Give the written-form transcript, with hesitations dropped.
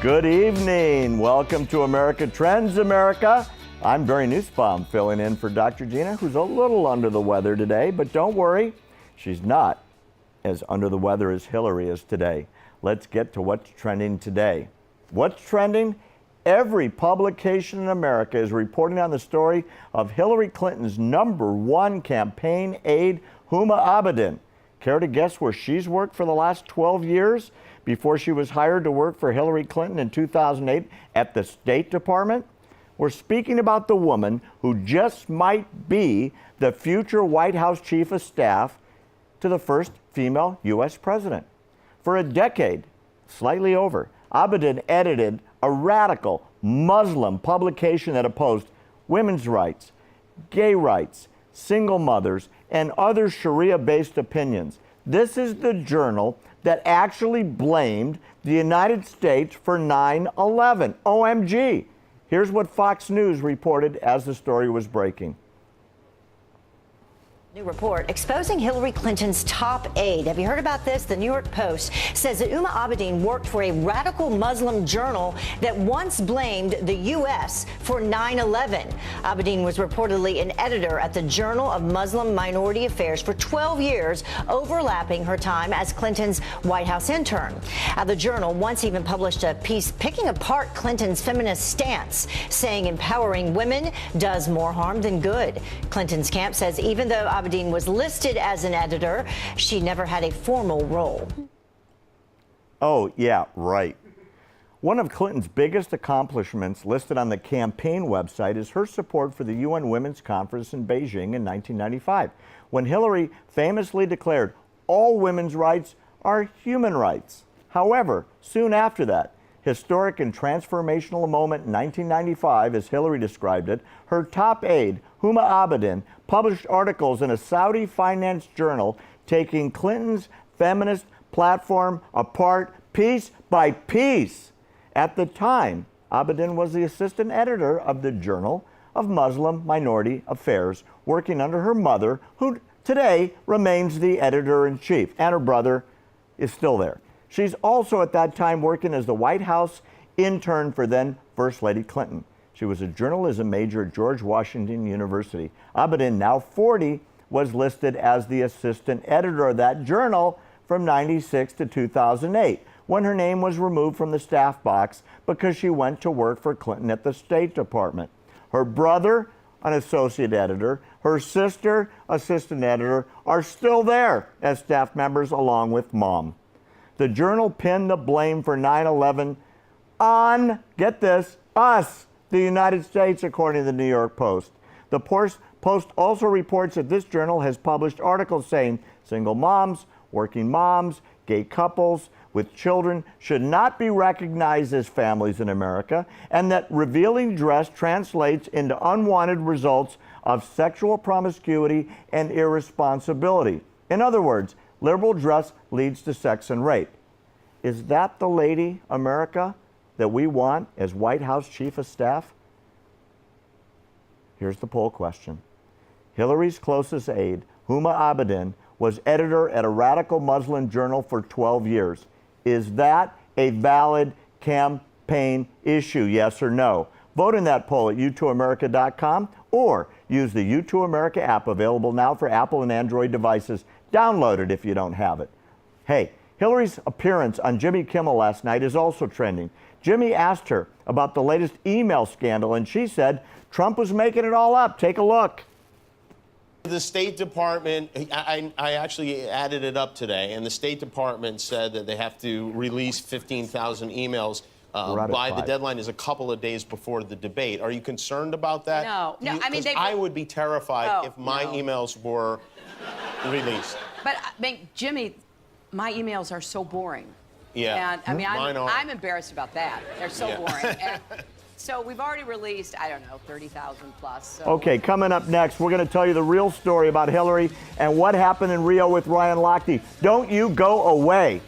Good evening. Welcome to America Trends America. I'm Barry Nussbaum, filling in for Dr. Gina, who's a little under the weather today, but don't worry, she's not as under the weather as Hillary is today. Let's get to what's trending today. What's trending? Every publication in America is reporting on the story of Hillary Clinton's #1 campaign aide, Huma Abedin. Care to guess where she's worked for the last 12 years before she was hired to work for Hillary Clinton in 2008 at the State Department? We're speaking about the woman who just might be the future White House chief of staff to the first female U.S. president. For a decade, slightly over, Abedin edited a radical Muslim publication that opposed women's rights, gay rights, single mothers, and other Sharia-based opinions. This is the journal that actually blamed the United States for 9/11. OMG. Here's what Fox News reported as the story was breaking. New report exposing Hillary Clinton's top aide. Have you heard about this? The New York Post says that Huma Abedin worked for a radical Muslim journal that once blamed the U.S. for 9/11. Abedin was reportedly an editor at the Journal of Muslim Minority Affairs for 12 years, overlapping her time as Clinton's White House intern. The journal once even published a piece picking apart Clinton's feminist stance, saying empowering women does more harm than good. Clinton's camp says even though Abedin was listed as an editor, she never had a formal role. Oh, yeah, right. One of Clinton's biggest accomplishments listed on the campaign website is her support for the UN Women's Conference in Beijing in 1995, when Hillary famously declared all women's rights are human rights. However, soon after that, historic and transformational moment in 1995, as Hillary described it, her top aide, Huma Abedin, published articles in a Saudi-financed journal taking Clinton's feminist platform apart piece by piece. At the time, Abedin was the assistant editor of the Journal of Muslim Minority Affairs, working under her mother, who today remains the editor-in-chief, and her brother is still there. She's also at that time working as the White House intern for then First Lady Clinton. She was a journalism major at George Washington University. Abedin, now 40, was listed as the assistant editor of that journal from 96 to 2008, when her name was removed from the staff box because she went to work for Clinton at the State Department. Her brother, an associate editor, her sister, assistant editor, are still there as staff members along with mom. The journal pinned the blame for 9/11 on, get this, us, the United States, according to the New York Post. The Post also reports that this journal has published articles saying single moms, working moms, gay couples with children should not be recognized as families in America, and that revealing dress translates into unwanted results of sexual promiscuity and irresponsibility. In other words, liberal dress leads to sex and rape. Is that the lady, America, that we want as White House Chief of Staff? Here's the poll question. Hillary's closest aide, Huma Abedin, was editor at a radical Muslim journal for 12 years. Is that a valid campaign issue, yes or no? Vote in that poll at youtooamerica.com or use the Youtoo America app, available now for Apple and Android devices. Download it if you don't have it. Hey, Hillary's appearance on Jimmy Kimmel last night is also trending. Jimmy asked her about the latest email scandal, and she said Trump was making it all up. Take a look. The State Department, I actually added it up today, and the State Department said that they have to release 15,000 emails by the deadline is a couple of days before the debate. Are you concerned about that? No, I mean, I would be terrified if my emails were released. But I mean, Jimmy, my emails are so boring. Yeah, and I mean, mine are. I'm embarrassed about that. They're so boring. And so we've already released, I don't know, 30,000 plus. So. Okay, coming up next, we're going to tell you the real story about Hillary and what happened in Rio with Ryan Lochte. Don't you go away.